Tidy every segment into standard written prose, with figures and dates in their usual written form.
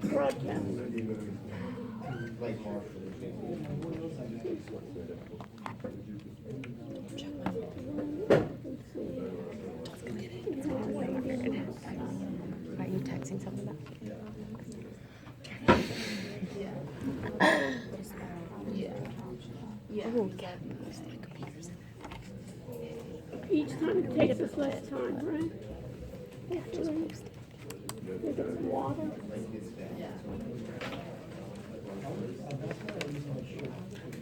broadcast. Are you texting something back? Oh, cat post my computer's in Each time it takes us less time, right? Hopefully. If it's water.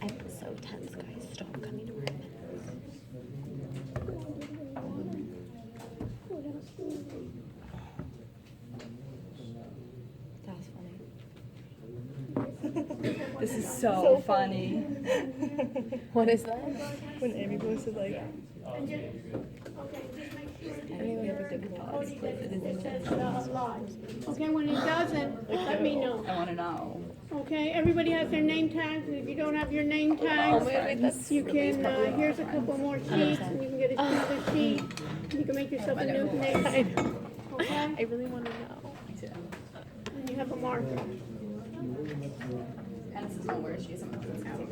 I'm so tense, guys. Stop coming to work. That's funny. This is so funny. What is that? When Amy posted like, I think we have a good pod. Okay, when it doesn't, let me know. I want to know. Okay, everybody has their name tags. If you don't have your name tags, you can, here's a couple more sheets, and you can get another sheet. You can make yourself a new name tag. Okay? I really want to know. And you have a marker. And this is one where she isn't this out.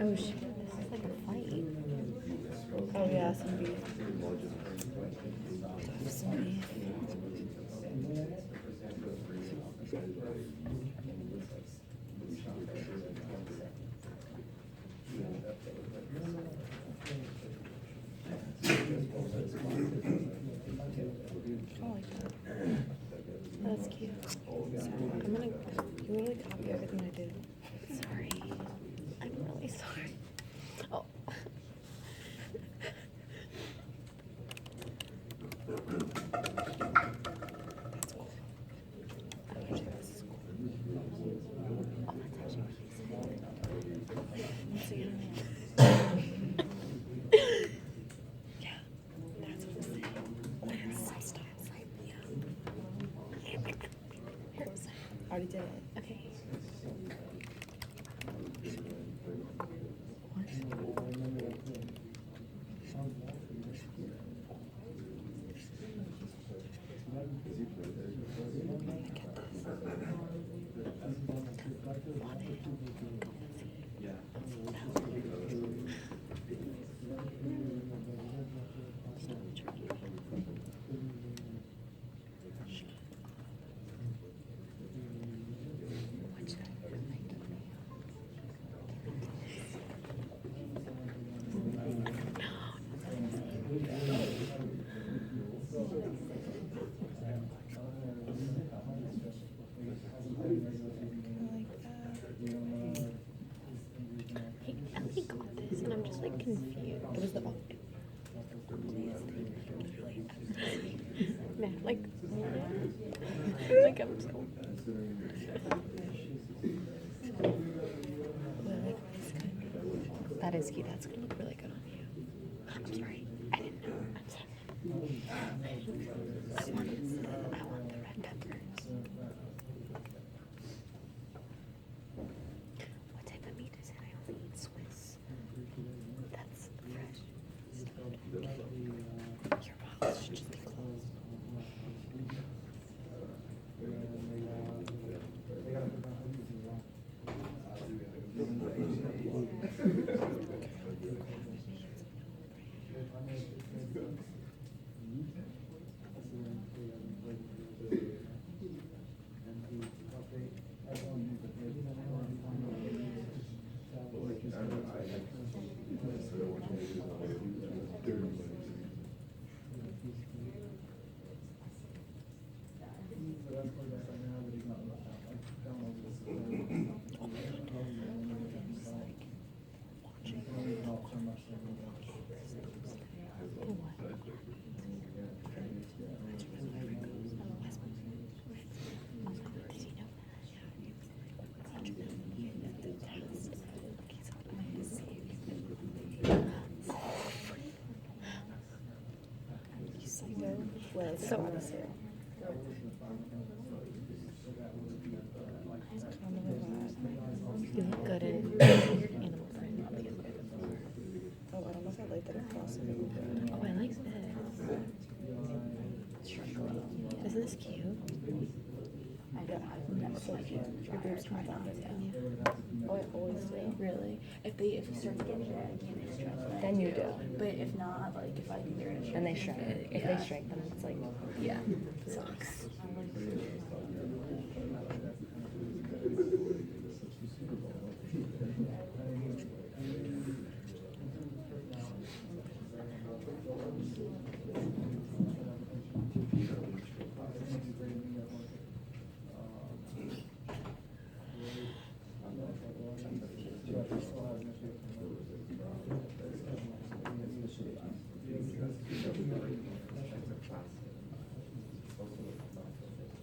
Oh shit, this is like a fight. Oh yeah, some beef. I like that. That's cute. I'm gonna, you literally copy everything I do. Sorry. I'm really sorry. Oh. That's cool. Actually, this is cool. Oh, that's actually cute. See you. Yeah, that's what I'm saying. That's style. Yeah. Already did it. Okay. Hey, Ellie got this, and I'm just like confused. It was the man, like, like I'm so. That is cute. That's gonna look really good on you. I'm sorry. I didn't know. I'm sorry. I want the red peppers. What type of meat is it? I only eat Swiss. That's fresh. Your mouth should just be closed. Well, it's So- so nice here. You look good in animal print. Oh, I don't know if I like that it crosses a little bit. Oh, I like this. Isn't this cute? Yeah, I've never so cute. Your boobs come down. Oh, I always do. Really? If you start to get red again, they stretch them. Then you do. But if not, like if I think they're gonna And they shrink, shrink. If yeah. they shrink, then it's like, Yeah. Sucks.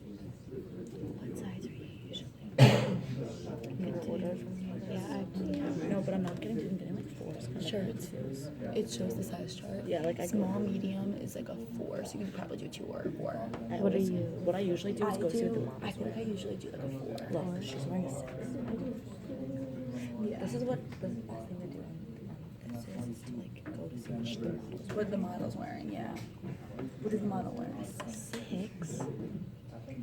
What size are you usually? order from here. Yeah, No, but I'm not getting. I'm getting like 4s. Sure. It shows the size chart. Yeah, like I Small, medium is like a 4, so you can probably do 2 or a 4. What are you? What I usually do is go see what the I models feel like I wear. usually do like a 4. Look, she's wearing a 6. Yeah. This is what the best thing to do on this is to like go to see what the models wear. What the model's wearing, yeah. What is the model wearing? 6?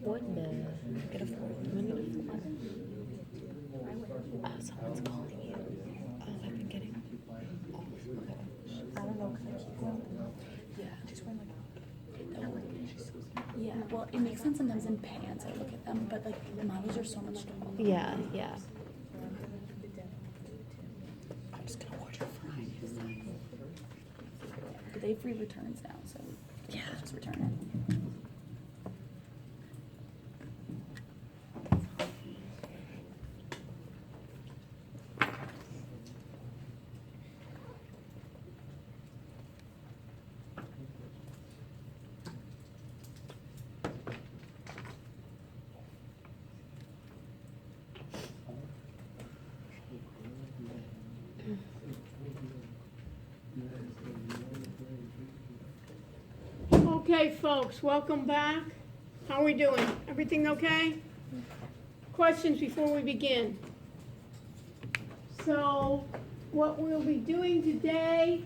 What the? Get a 4. I'm gonna get a 4. Oh, someone's calling you. Oh, I've been getting. Oh, I don't know, can I keep going? Yeah. She's wearing like Yeah. Well, it makes sense sometimes in pants. I look at them, but like the models are so much taller. yeah, yeah. I'm just gonna order Friday. But they have free returns now, so yeah, just return it. Okay, folks, welcome back. How are we doing? Everything okay? Questions before we begin? So, what we'll be doing today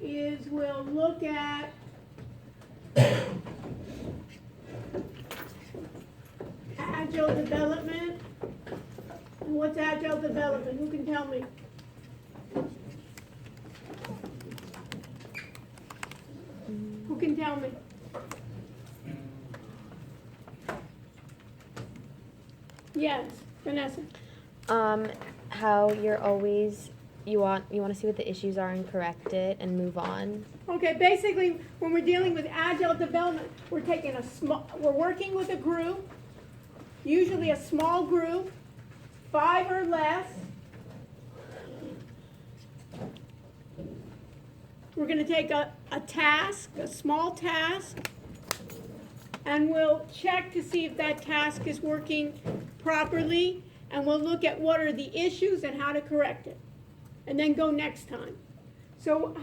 is we'll look at agile development. And what's agile development? Who can tell me? Who can tell me? Yes, Vanessa. How you're always you want to see what the issues are and correct it and move on. Okay, basically, when we're dealing with agile development, we're working with a group, usually a small group, 5 or less. We're going to take a task, a small task, and we'll check to see if that task is working properly, and we'll look at what are the issues and how to correct it, and then go next time. So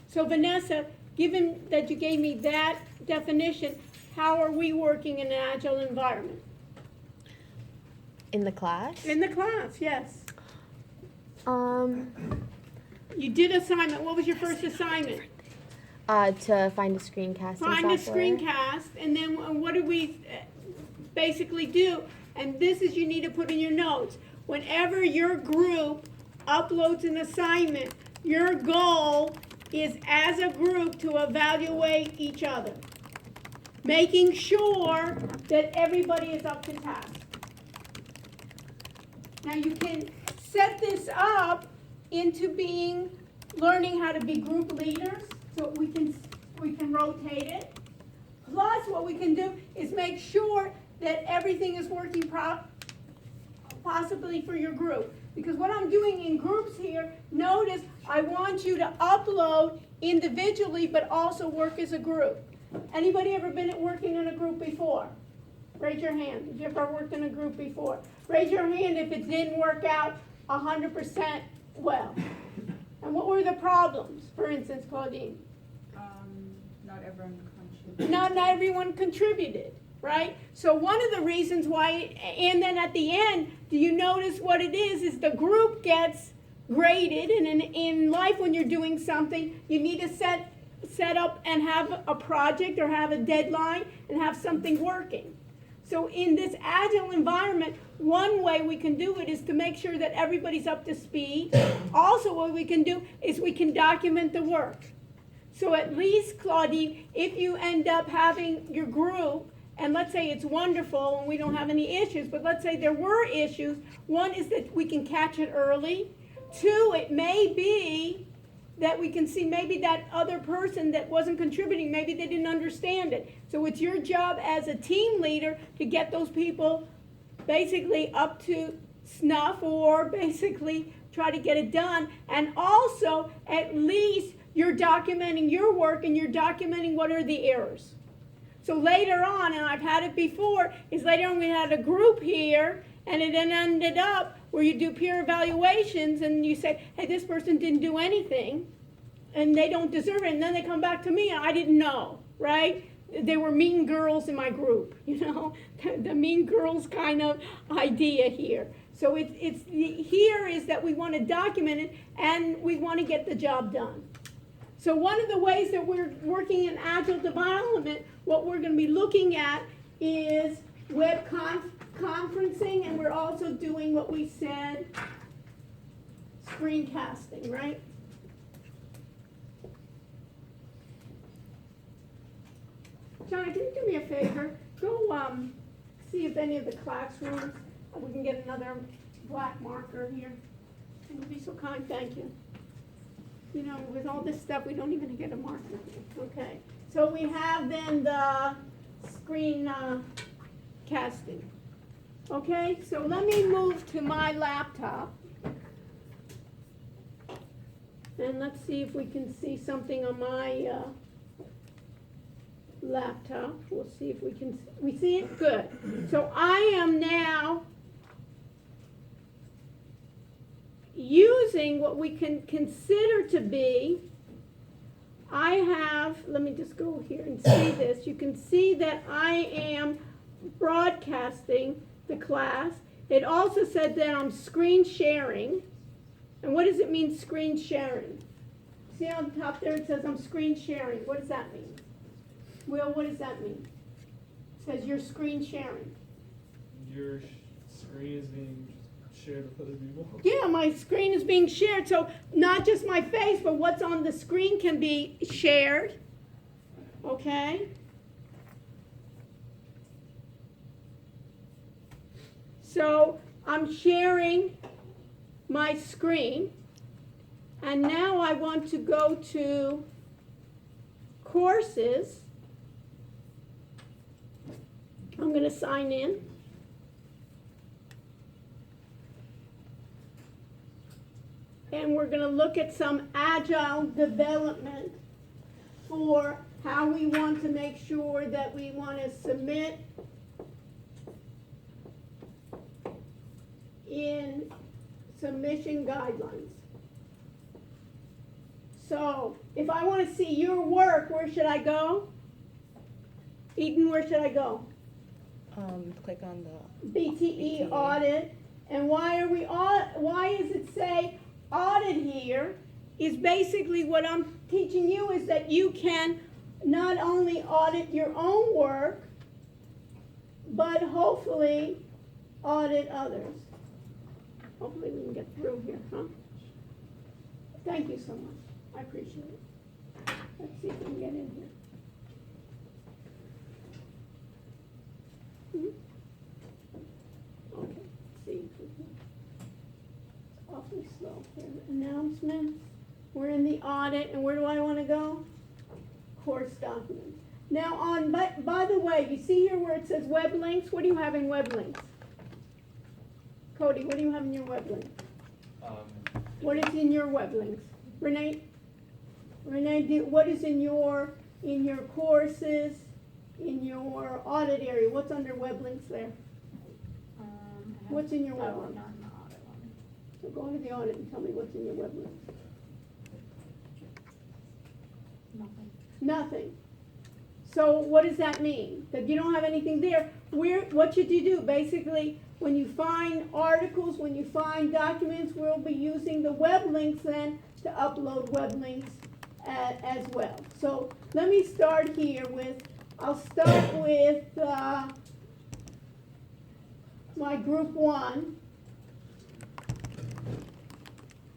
so Vanessa, given that you gave me that definition, how are we working in an agile environment? In the class? In the class, yes. You did assignment. What was your first assignment? To find a screencasting Find a software. screencast, and then what did we basically do? And this is you need to put in your notes. Whenever your group uploads an assignment, your goal is as a group to evaluate each other, making sure that everybody is up to task. Now you can set this up into learning how to be group leaders, so we can rotate it. Plus, what we can do is make sure that everything is working possibly for your group. Because what I'm doing in groups here, notice I want you to upload individually, but also work as a group. Anybody ever been working in a group before? Raise your hand. Have you ever worked in a group before? Raise your hand if it didn't work out 100% well. And what were the problems, for instance, Claudine? Not everyone contributes. not everyone contributed, right? So one of the reasons why, and then at the end, do you notice what it is the group gets graded, and in life when you're doing something, you need to set up and have a project or have a deadline and have something working. So in this agile environment, one way we can do it is to make sure that everybody's up to speed. Also, what we can do is we can document the work. So at least, Claudine, if you end up having your group, and let's say it's wonderful and we don't have any issues, but let's say there were issues, one is that we can catch it early. Two, it may be that we can see maybe that other person that wasn't contributing, maybe they didn't understand it. So it's your job as a team leader to get those people basically up to snuff, or basically try to get it done. And also, at least you're documenting your work and you're documenting what are the errors. So later on, and I've had it before, is later on we had a group here, and it then ended up where you do peer evaluations and you say, hey, this person didn't do anything and they don't deserve it. And then they come back to me and I didn't know, right? They were mean girls in my group, you know, the mean girls kind of idea here. So here is that we want to document it and we want to get the job done. So one of the ways that we're working in agile development, what we're going to be looking at is web conferencing, and we're also doing what we said, screencasting, right? John, can you do me a favor? Go see if any of the classrooms, we can get another black marker here. It would be so kind, thank you. You know, with all this stuff, we don't even get a marker. Okay, so we have then the screen casting. Okay, so let me move to my laptop. And let's see if we can see something on my laptop. We'll see if we see it? Good. So I am now using what we can consider to be, I have, let me just go here and see this. You can see that I am broadcasting the class. It also said that I'm screen sharing. And what does it mean, screen sharing? See on top there it says I'm screen sharing. What does that mean? Will, what does that mean? It says you're screen sharing. Your screen is being shared with other people? Yeah, my screen is being shared. So not just my face, but what's on the screen can be shared. Okay? So I'm sharing my screen. And now I want to go to courses. I'm going to sign in. And we're going to look at some agile development for how we want to make sure that we want to submit in submission guidelines. So if I want to see your work, where should I go? Eden, where should I go? Click on the BTE audit. And why does it say audit here? Is basically what I'm teaching you is that you can not only audit your own work, but hopefully audit others. Hopefully we can get through here, huh? Thank you so much. I appreciate it. Let's see if we can get in here. Okay, let's see. It's awfully slow here. Announcements. We're in the audit, and where do I want to go? Course documents. Now by the way, you see here where it says web links? What do you have in web links? Cody, what do you have in your web links? What is in your web links? Renee, what is in your courses, in your audit area? What's under web links there? What's in your web links? Not in the audit one. So go into the audit and tell me what's in your web links. Nothing. Nothing. So what does that mean? That you don't have anything there. What should you do? Basically, when you find articles, when you find documents, we'll be using the web links then to upload web links as well. So let me start here with, I'll start with my group 1.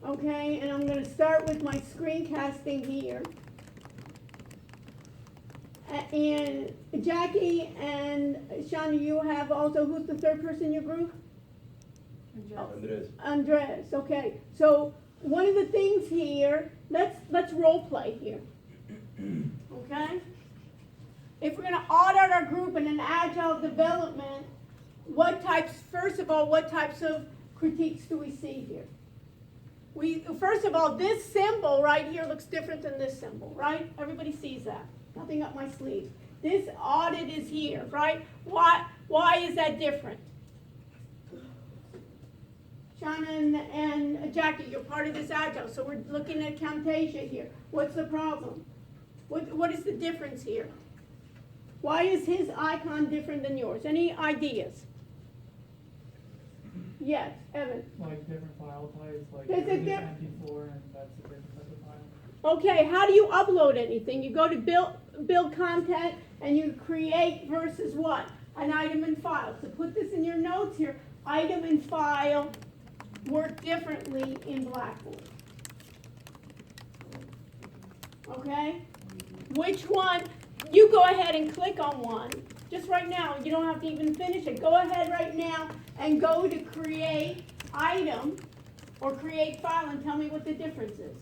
Okay, and I'm going to start with my screencasting here. And Jackie and Shani, you have also, who's the third person in your group? Andres. Andres, okay. So one of the things here, let's role play here. Okay? If we're gonna audit our group in an agile development, first of all, what types of critiques do we see here? First of all, this symbol right here looks different than this symbol, right? Everybody sees that. Nothing up my sleeve. This audit is here, right? Why is that different? Shauna and Jackie, you're part of this agile, so we're looking at Camtasia here. What's the problem? What is the difference here? Why is his icon different than yours? Any ideas? Yes, Evan. Like different file types, like There's a this diff- MP4 and that's a different type of file. Okay, how do you upload anything? You go to build content and you create versus what? An item and file. So put this in your notes here. Item and file work differently in Blackboard. Okay? Which one? You go ahead and click on one. Just right now. You don't have to even finish it. Go ahead right now and go to create item or create file and tell me what the difference is.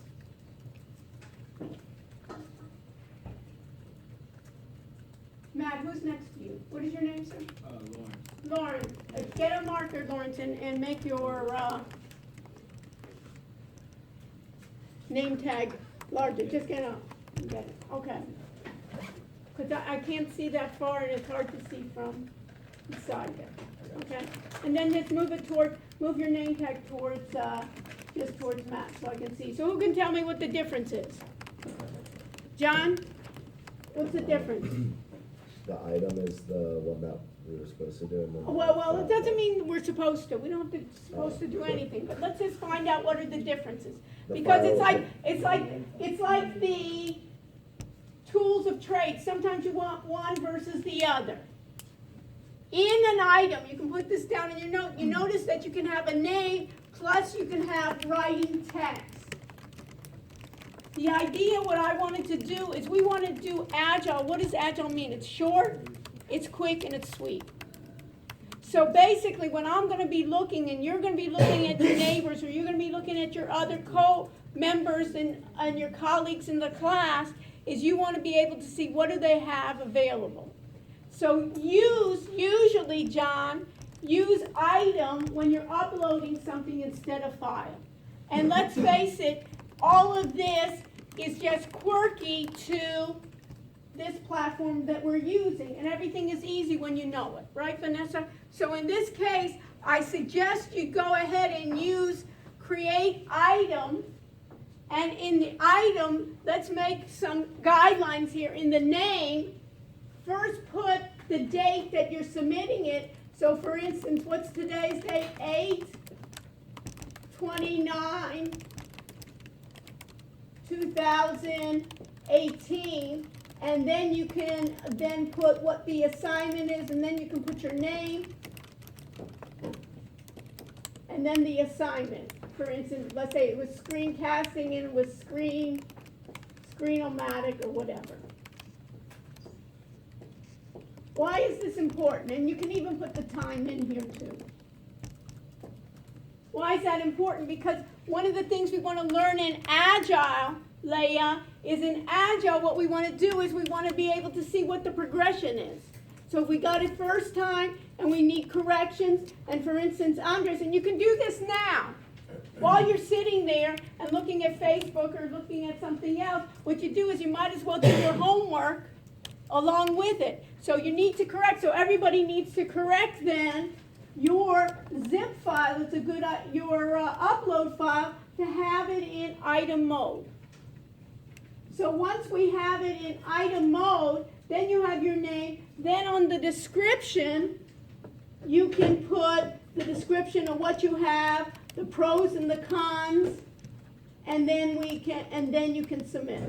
Matt, who's next to you? What is your name, sir? Lauren. Lauren. Get a marker, Lawrence, and make your name tag larger. Just get it. Okay. Because I can't see that far and it's hard to see from the side there. Okay? And then just move your name tag towards, just towards Matt so I can see. So who can tell me what the difference is? John? What's the difference? The item is the one that we were supposed to do. And then Well, it doesn't mean we're supposed to. We don't have to supposed to do anything. But let's just find out what are the differences. The Because file- it's like the tools of trade. Sometimes you want one versus the other. In an item, you can put this down in your note. You notice that you can have a name plus you can have writing text. The idea, what I wanted to do is we want to do agile. What does agile mean? It's short, it's quick, and it's sweet. So basically, when I'm going to be looking, and you're going to be looking at your neighbors, or you're going to be looking at your other co-members and your colleagues in the class, is you want to be able to see what do they have available. So usually, John, use item when you're uploading something instead of file. And let's face it, all of this is just quirky to this platform that we're using, and everything is easy when you know it, right, Vanessa? So in this case, I suggest you go ahead and use create item, and in the item, let's make some guidelines here. In the name, first put the date that you're submitting it. So for instance, what's today's date? 8/29. 2018, and then you can then put what the assignment is, and then you can put your name, and then the assignment. For instance, let's say it was screencasting and it was Screen-O-Matic or whatever. Why is this important? And you can even put the time in here too. Why is that important? Because one of the things we want to learn in Agile, Leah, is in Agile what we want to do is we want to be able to see what the progression is. So if we got it first time and we need corrections, and for instance, Andres, and you can do this now. While you're sitting there and looking at Facebook or looking at something else, what you do is you might as well do your homework along with it. So you need to correct. So everybody needs to correct then your zip file. It's a good your upload file to have it in item mode. So once we have it in item mode, then you have your name. Then on the description, you can put the description of what you have, the pros and the cons, and then you can submit.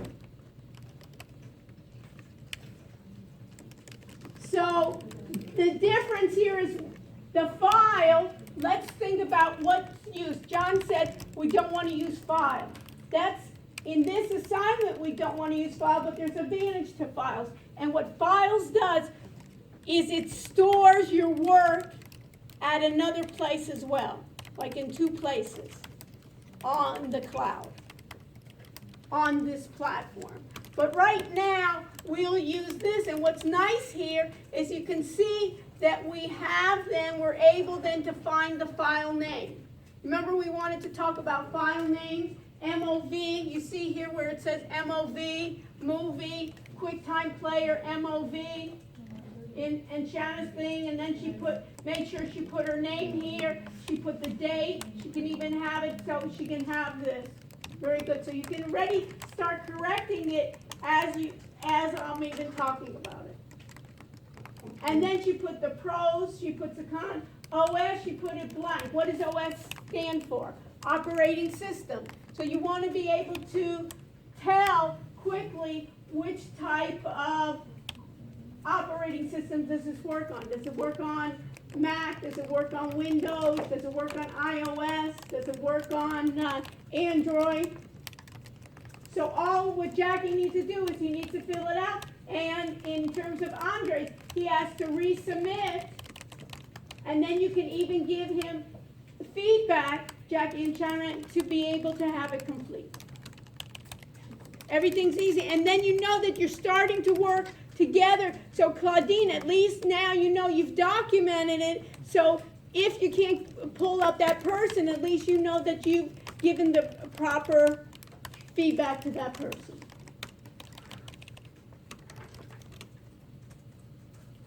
So the difference here is the file. Let's think about what's used. John said we don't want to use file. That's in this assignment we don't want to use file, but there's advantage to files. And what files does is it stores your work at another place as well, like in 2 places on the cloud, on this platform. But right now, we'll use this, and what's nice here is you can see that we have then, we're able then to find the file name. Remember we wanted to talk about file names, MOV, you see here where it says MOV, movie, QuickTime Player, MOV, in Shanna's thing, and then she made sure she put her name here, she put the date, she can even have it so she can have this. Very good, so you can already start correcting it as I'm even talking about it. And then she put the pros, she puts the cons. OS, she put it blank. What does OS stand for? Operating system. So you want to be able to tell quickly which type of operating system does this work on. Does it work on Mac? Does it work on Windows? Does it work on iOS? Does it work on Android? So all what Jackie needs to do is he needs to fill it out. And in terms of Andres, he has to resubmit. And then you can even give him feedback, Jackie and Sharon, to be able to have it complete. Everything's easy. And then you know that you're starting to work together. So Claudine, at least now you know you've documented it. So if you can't pull up that person, at least you know that you've given the proper feedback to that person.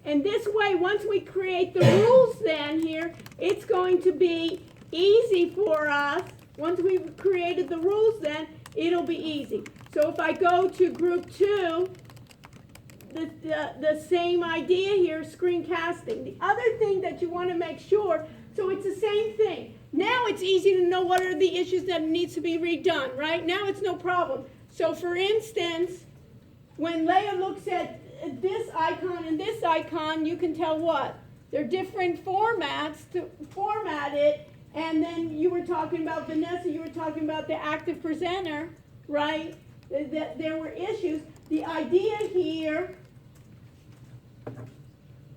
And this way, once we create the rules then here, it's going to be easy for us. Once we've created the rules then, it'll be easy. So if I go to group 2, the same idea here, screencasting. The other thing that you want to make sure, so it's the same thing. Now it's easy to know what are the issues that needs to be redone, right? Now it's no problem. So for instance, when Leah looks at this icon and this icon, you can tell what? They're different formats to format it. And then you were talking about, Vanessa, you were talking about the active presenter, right? That there were issues. The idea here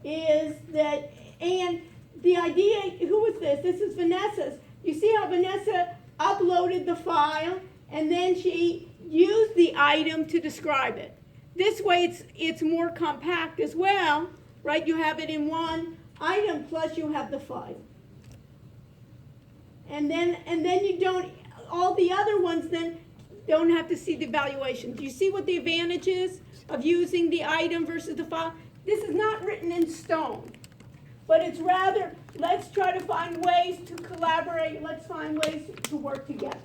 is that, and the idea, who was this? This is Vanessa's. You see how Vanessa uploaded the file and then she used the item to describe it. This way it's more compact as well, right? You have it in one item plus you have the file. And then you don't, all the other ones then don't have to see the evaluation. Do you see what the advantage is of using the item versus the file? This is not written in stone, but it's rather, let's try to find ways to collaborate. Let's find ways to work together.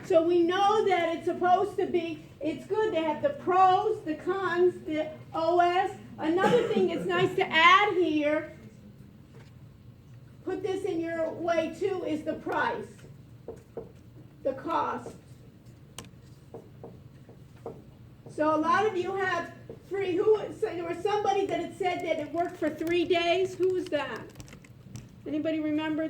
So we know that it's supposed to be, it's good to have the pros, the cons, the OS. Another thing that's nice to add here, put this in your way too, is the price, the cost. So a lot of you have free, there was somebody that had said that it worked for 3 days. Who was that? Anybody remember?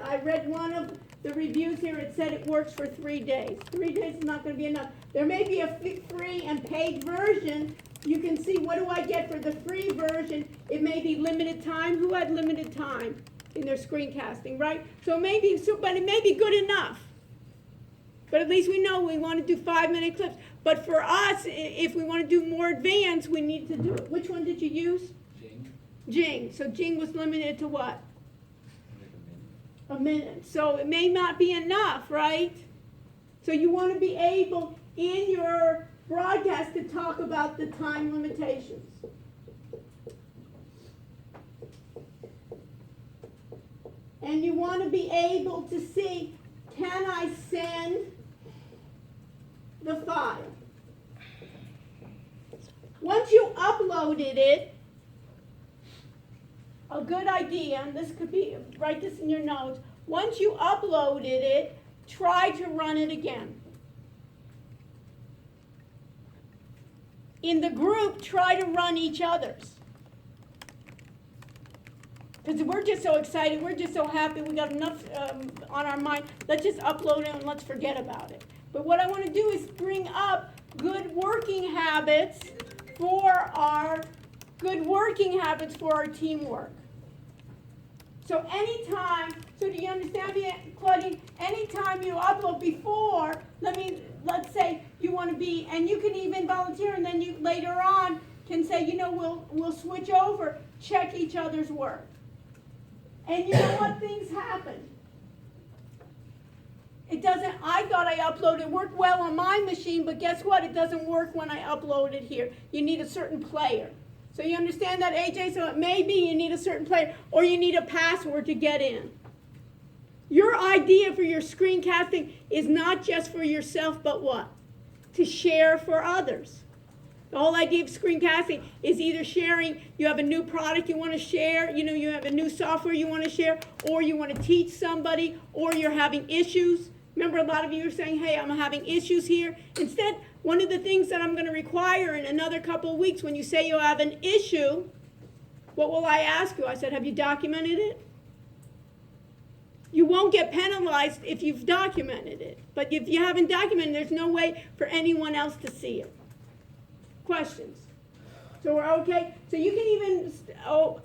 I read one of the reviews here. It said it works for 3 days. 3 days is not going to be enough. There may be a free and paid version. You can see what do I get for the free version. It may be limited time. Who had limited time in their screencasting, right? So maybe, but it may be good enough. But at least we know we want to do 5-minute clips. But for us, if we want to do more advanced, we need to do it. Which one did you use? Jing. So Jing was limited to what? A minute. So it may not be enough, right? So you want to be able, in your broadcast, to talk about the time limitations. And you want to be able to see, can I send the file? you uploaded it, a good idea, and this could be, write this in your notes, once you uploaded it, try to run it again. In the group, try to run each other's. Because we're just so excited, we're just so happy, we got enough on our mind, let's just upload it and let's forget about it. But what I want to do is bring up good working habits for our teamwork. So anytime, so do you understand me, Claudine? Anytime you upload before, let's say you want to be, and you can even volunteer, and then you later on can say, you know, we'll switch over, check each other's work. And you know what? Things happen. It doesn't, I thought I uploaded, it worked well on my machine, but guess what? It doesn't work when I upload it here. You need a certain player. So you understand that, AJ? So it may be you need a certain player, or you need a password to get in. Your idea for your screencasting is not just for yourself, but what? To share for others. The whole idea of screencasting is either sharing, you have a new product you want to share, you know, you have a new software you want to share, or you want to teach somebody, or you're having issues. Remember, a lot of you are saying, hey, I'm having issues here. Instead, one of the things that I'm going to require in another couple of weeks, when you say you have an issue, what will I ask you? I said, have you documented it? You won't get penalized if you've documented it. But if you haven't documented, there's no way for anyone else to see it. Questions? So we're okay? So you can even,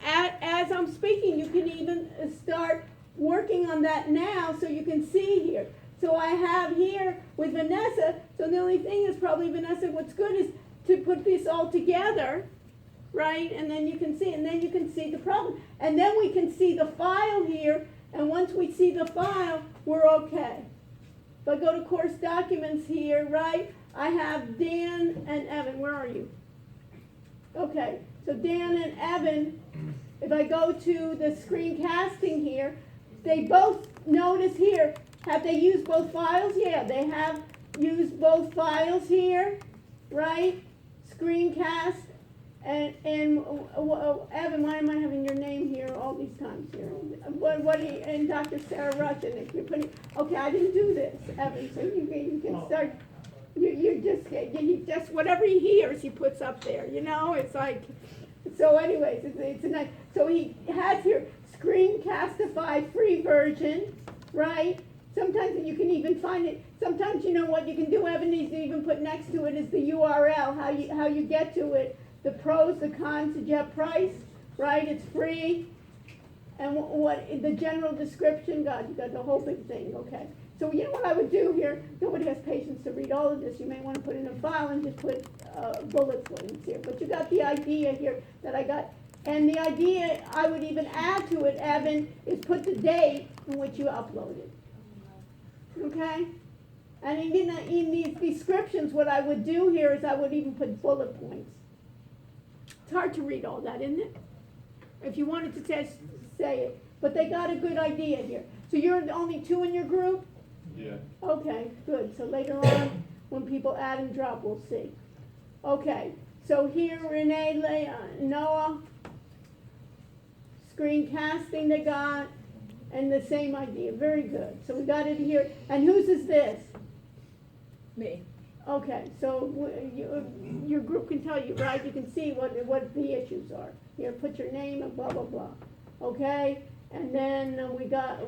as I'm speaking, you can even start working on that now so you can see here. So I have here with Vanessa, so the only thing is probably, Vanessa, what's good is to put this all together, right? And then you can see, and then you can see the problem. And then we can see the file here, and once we see the file, we're okay. If I go to course documents here, right? I have Dan and Evan. Where are you? Okay, so Dan and Evan, if I go to the screencasting here, they both, notice here, have they used both files? Yeah, they have used both files here, right? Screencast, and Evan, why am I having your name here all these times here? What and Dr. Sarah Russian, if you're putting, okay, I didn't do this, Evan, so you can start. You just whatever he hears, he puts up there. You know, it's like. So, anyways, it's a nice. So he has here Screencastify free version, right? Sometimes you can even find it. Sometimes you know what you can do. Evan needs to even put next to it is the URL, how you get to it, the pros, the cons. Did you have price? Right? It's free. And what the general description? God, you got the whole big thing. Okay. So you know what I would do here? Nobody has patience to read all of this. You may want to put in a file and just put bullet points here. But you got the idea here that I got. And the idea I would even add to it, Evan, is put the date in which you uploaded. Okay? And even in these descriptions, what I would do here is I would even put bullet points. It's hard to read all that, isn't it? If you wanted to say it. But they got a good idea here. So you're the only two in your group? Yeah. Okay, good. So later on, when people add and drop, we'll see. Okay, so here, Renee, Noah, screencasting they got, and the same idea. Very good. So we got it here. And whose is this? Me. Okay, so your group can tell you, right? You can see what the issues are. Here, put your name and blah, blah, blah. Okay? And then we got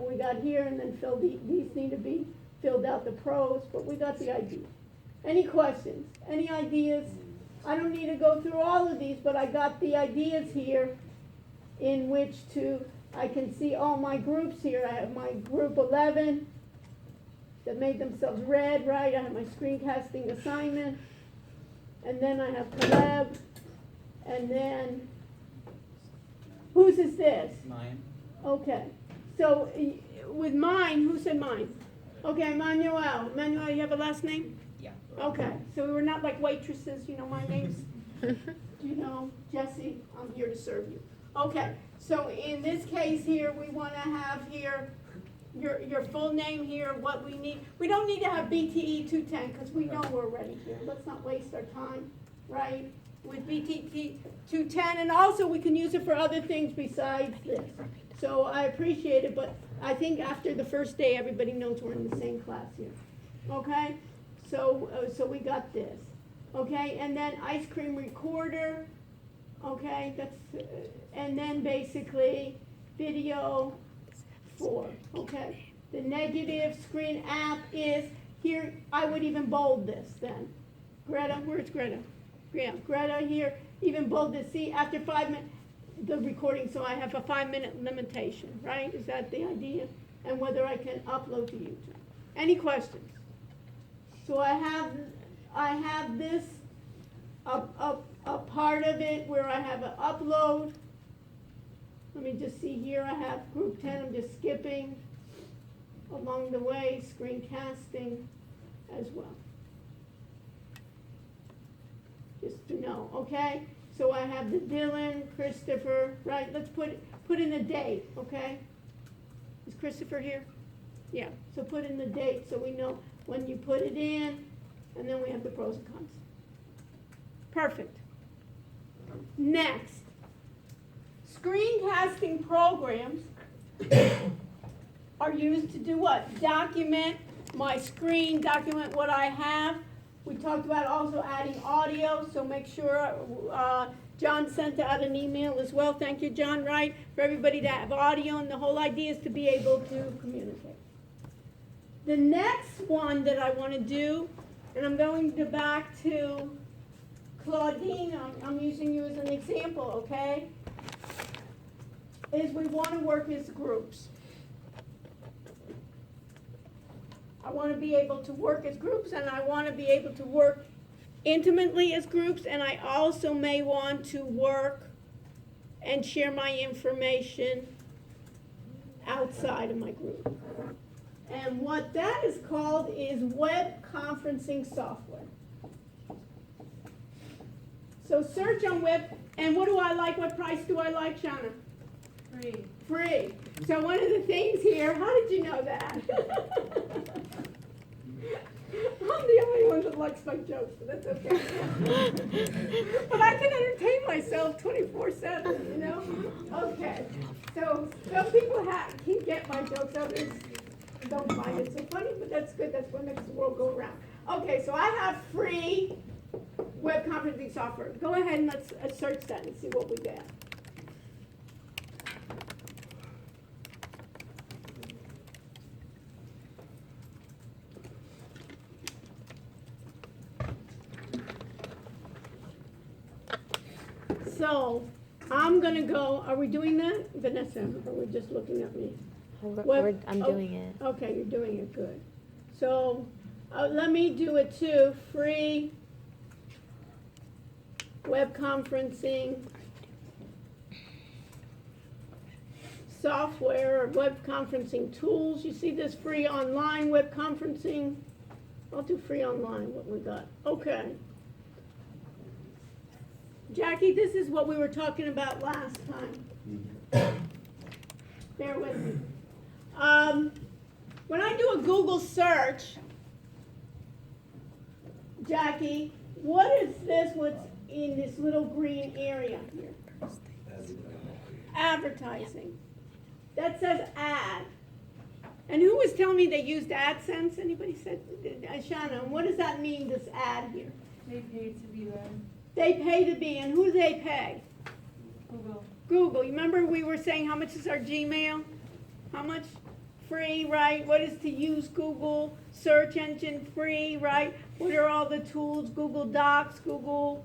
here, and then these need to be filled out, the pros, but we got the idea. Any questions? Any ideas? I don't need to go through all of these, but I got the ideas here in which I can see all my groups here. I have my group 11 that made themselves red, right? I have my screencasting assignment, and then I have Caleb, and then, whose is this? Mine. Okay, so with mine, who said mine? Okay, Manuel. Manuel, you have a last name? Yeah. Okay, so we're not like waitresses, you know, my name's, you know, Jessie, I'm here to serve you. Okay, so in this case here, we want to have here your full name here, what we need. We don't need to have BTE 210 because we know we're ready here. Let's not waste our time, right? with BTT 210, and also we can use it for other things besides this. So I appreciate it, but I think after the first day, everybody knows we're in the same class here. Okay? So we got this. Okay, and then ice cream recorder. Okay, that's, and then basically video 4. Okay, the negative screen app is here. I would even bold this then. Greta, where's Greta? Yeah, Greta here, even bold this. See, after 5 minutes, the recording, so I have a 5-minute limitation, right? Is that the idea? And whether I can upload to YouTube. Any questions? So I have this, a part of it where I have an upload. Let me just see here, I have group 10, I'm just skipping along the way, screencasting as well. Just to know, okay? So I have the Dylan, Christopher, right? Let's put in a date, okay? Is Christopher here? Yeah, so put in the date so we know when you put it in, and then we have the pros and cons. Perfect. Next, screencasting programs are used to do what? Document my screen, document what I have. We talked about also adding audio, so make sure John sent out an email as well. Thank you, John, right? For everybody to have audio, and the whole idea is to be able to communicate. The next one that I want to do, and I'm going to back to Claudine, I'm using you as an example, okay? Is we want to work as groups. I want to be able to work as groups, and I want to be able to work intimately as groups, and I also may want to work and share my information outside of my group. And what that is called is web conferencing software. So search on web, and what do I like? What price do I like, Shauna? Free. Free. So one of the things here, how did you know that? I'm the only one that likes my jokes, but that's okay. But I can entertain myself 24/7, you know? Okay. So some people can get my jokes, others don't find it so funny, but that's good. That's what makes the world go around. Okay, so I have free web conferencing software. Go ahead and let's search that and see what we get. So I'm gonna go, are we doing that, Vanessa, or we're just looking at me? I'm doing it. Okay, you're doing it, good. So let me do it too, free web conferencing software or web conferencing tools. You see this free online web conferencing? I'll do free online, what we got. Okay. Jackie, this is what we were talking about last time. Bear with me. When I do a Google search, Jackie, what is this, what's in this little green area here? Advertising. That says ad. And who was telling me they used AdSense? Anybody said? Shauna, what does that mean, this ad here? They paid to be there. They pay to be, and who do they pay? Google. Google. You remember we were saying how much is our Gmail? How much? Free, right? What is to use Google search engine? Free, right? What are all the tools? Google Docs, Google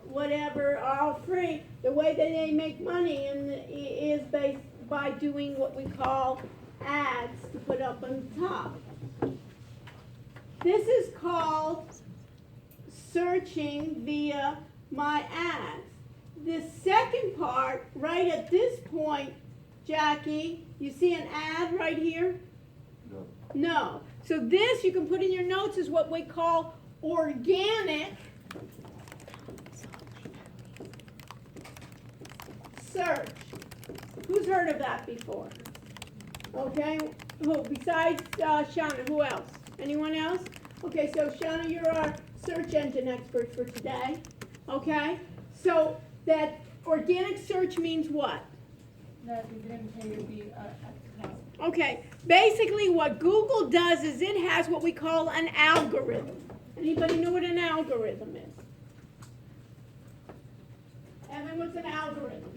whatever, are all free. The way that they make money is based by doing what we call ads to put up on top. This is called searching via my ads. The second part, right at this point, Jackie, you see an ad right here? No. No. So this you can put in your notes is what we call organic search. Who's heard of that before? Okay. Who? Besides Shauna, who else? Anyone else? Okay, so Shauna, you're our search engine expert for today. Okay? So that organic search means what? That you're gonna pay to be at the top. Okay, basically what Google does is it has what we call an algorithm. Anybody know what an algorithm is? Evan, what's an algorithm?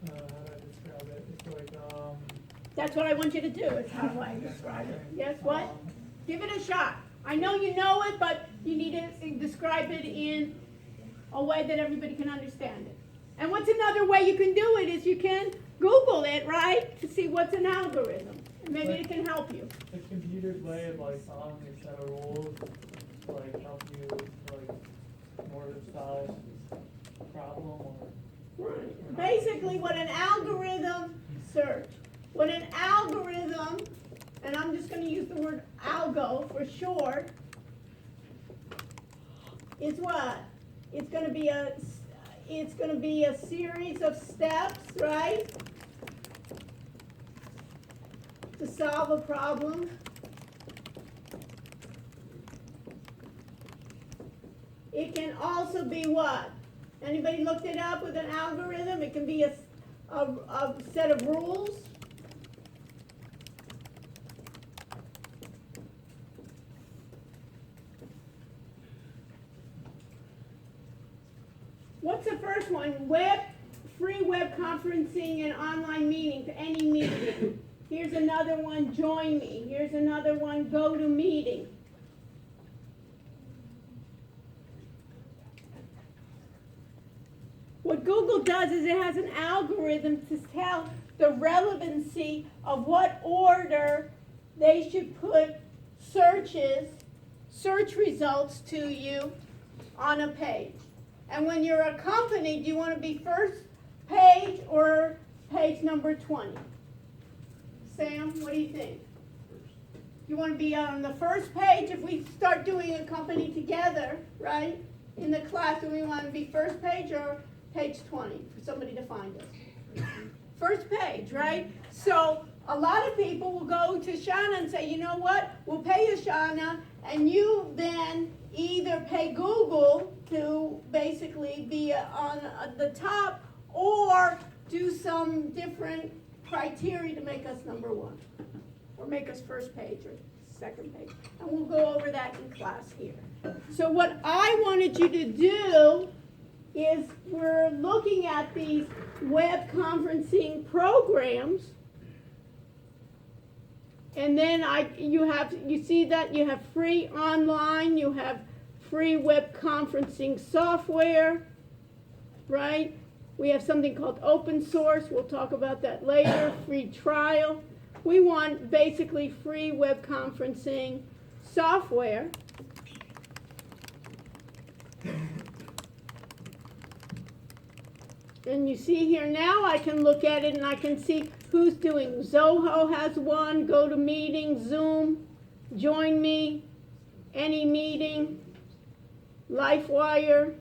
How do I describe it? It's like, That's what I want you to do, is how do I describe it? Yes, what? Give it a shot. I know you know it, but you need to describe it in a way that everybody can understand it. And what's another way you can do it is you can Google it, right, to see what's an algorithm. And maybe it can help you. the computer's way of like solving a set of rules, to, like help you like more to solve a problem or. Right. Basically, what an algorithm search, what an algorithm, and I'm just going to use the word algo for short, is what? It's going to be a series of steps, right? To solve a problem. It can also be what? Anybody looked it up with an algorithm? It can be a set of rules. What's the first one? Free web conferencing and online meetings, any meeting. Here's another one, join me. Here's another one, go to meeting. What Google does is it has an algorithm to tell the relevancy of what order they should put search results to you on a page. And when you're a company, do you want to be first page or page number 20? Sam, what do you think? You want to be on the first page if we start doing a company together, right? In the class, do we want to be first page or page 20 for somebody to find us? First page, right? So a lot of people will go to Shauna and say, you know what? We'll pay you, Shauna, and you then either pay Google to basically be on the top or do some different criteria to make us number one or make us first page or second page. And we'll go over that in class here. So what I wanted you to do is we're looking at these web conferencing programs, and then you see that you have free online, you have free web conferencing software, right? We have something called open source, we'll talk about that later, free trial. We want basically free web conferencing software. And you see here now I can look at it and I can see who's doing. Zoho has one, GoToMeeting, Zoom, Join Me, Any Meeting, LifeWire.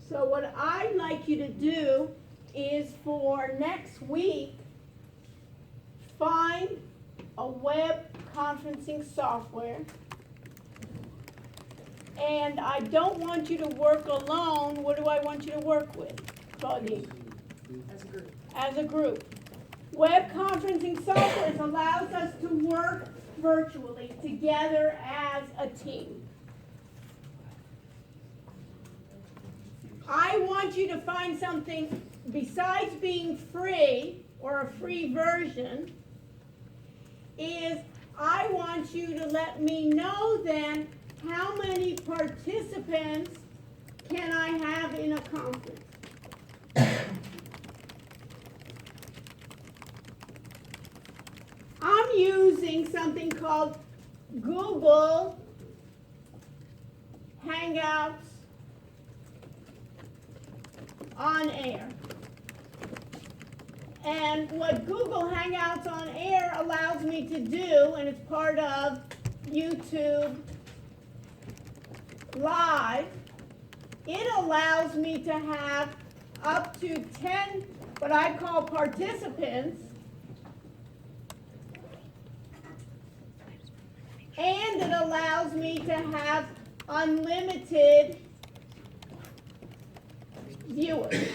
So what I'd like you to do is for next week, find a web conferencing software. And I don't want you to work alone. What do I want you to work with, Claudine? As a group. As a group. Web conferencing software allows us to work virtually together as a team. I want you to find something besides being free or a free version, is I want you to let me know then how many participants can I have in a conference. I'm using something called Google Hangouts on Air. And what Google Hangouts on Air allows me to do, and it's part of YouTube Live, it allows me to have up to 10 what I call participants, and it allows me to have unlimited viewers.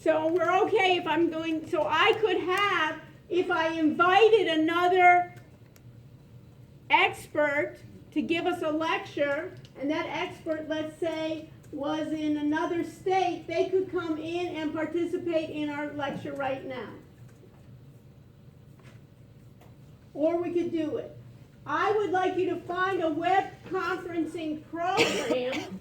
So we're okay if I'm going, so I could have, if I invited another expert to give us a lecture, and that expert, let's say, was in another state, they could come in and participate in our lecture right now. Or we could do it. I would like you to find a web conferencing program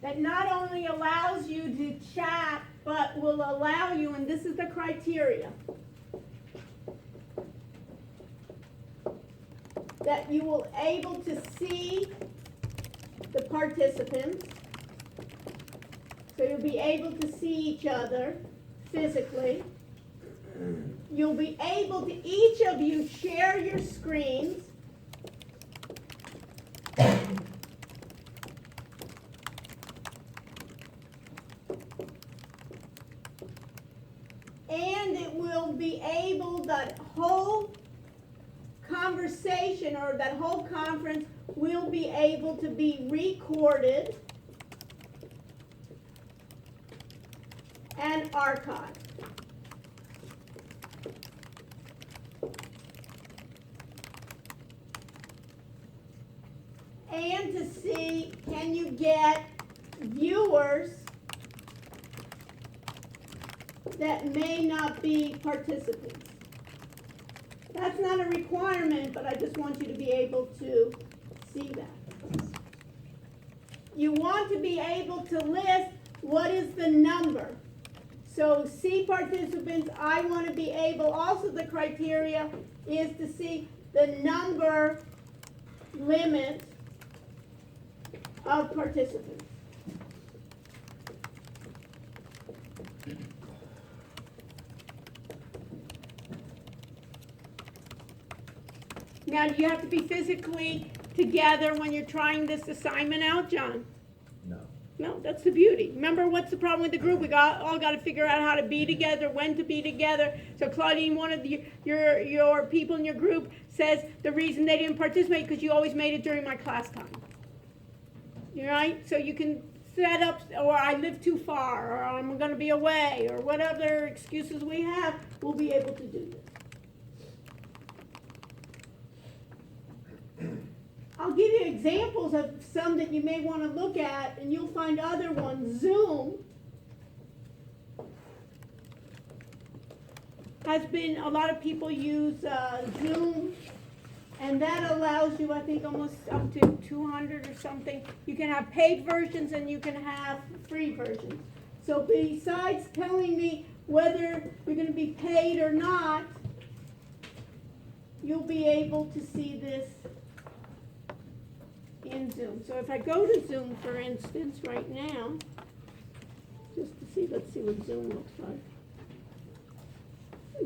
that not only allows you to chat, but will allow you, and this is the criteria, that you will able to see the participants, so you'll be able to see each other physically. You'll be able to, each of you, share your screens. And it will be able, that whole conversation or that whole conference will be able to be recorded and archived. And to see, can you get viewers that may not be participants? That's not a requirement, but I just want you to be able to see that. You want to be able to list what is the number. So see participants, I want to be able, also the criteria is to see the number limit of participants. Now, do you have to be physically together when you're trying this assignment out, John? No. No, that's the beauty. Remember, what's the problem with the group? We all got to figure out how to be together, when to be together. So Claudine, one of your people in your group says the reason they didn't participate because you always made it during my class time. You right? So you can set up, or I live too far, or I'm going to be away, or whatever excuses we have, we'll be able to do this. I'll give you examples of some that you may want to look at, and you'll find other ones. Zoom has been, a lot of people use Zoom, and that allows you, I think, almost up to 200 or something. You can have paid versions and you can have free versions. So besides telling me whether you're going to be paid or not, you'll be able to see this in Zoom. So if I go to Zoom, for instance, right now, just to see, let's see what Zoom looks like.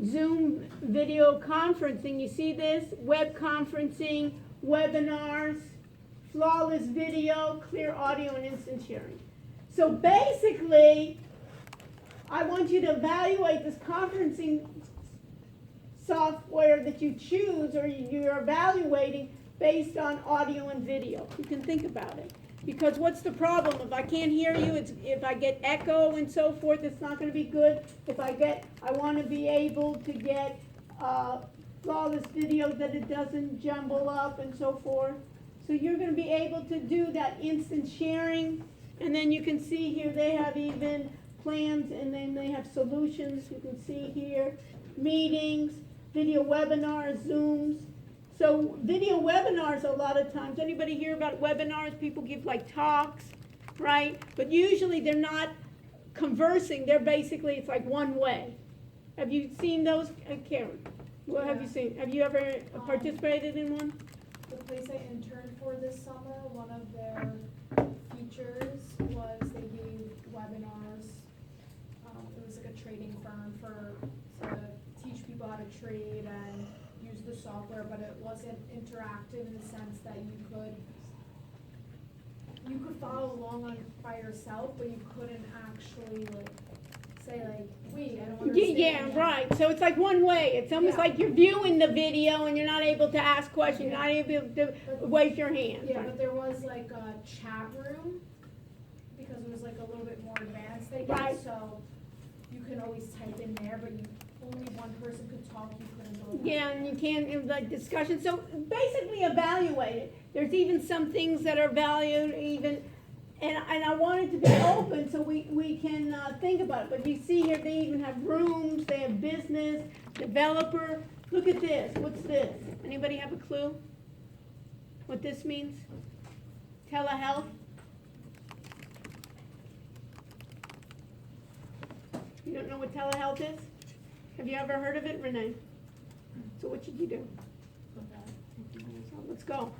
Zoom video conferencing, you see this? Web conferencing, webinars, flawless video, clear audio, and instant sharing. So basically, I want you to evaluate this conferencing software that you choose or you're evaluating based on audio and video. You can think about it. Because what's the problem? If I can't hear you, if I get echo and so forth, it's not going to be good. I want to be able to get flawless video that it doesn't jumble up and so forth. So you're going to be able to do that instant sharing. And then you can see here they have even plans and then they have solutions. You can see here meetings, video webinars, Zooms. So video webinars, a lot of times, anybody hear about webinars? People give like talks, right? But usually they're not conversing. They're basically, it's like one way. Have you seen those, Karen? What have you seen? Have you ever participated in one? the place I interned for this summer, one of their features was they gave webinars. It was like a trading firm to teach people how to trade and use the software, but it wasn't interactive in the sense that you could follow along on by yourself, but you couldn't actually like say like, wait, I don't understand. Yeah, right. So it's like one way. It's almost Yeah. like you're viewing the video and you're not able to ask questions, you're not able to wave your hand. Yeah, but there was like a chat room, because it was like a little bit more advanced, I Right. guess, so you can always type in there, but only one person could talk, you couldn't go. back. Yeah, and you can't, in the discussion, so basically evaluate it. There's even some things that are valued even, and I want it to be open so we can think about it. But you see here, they even have rooms, they have business, developer. Look at this, what's this? Anybody have a clue what this means? Telehealth? You don't know what telehealth is? Have you ever heard of it, Renee? So what should you do? So let's go.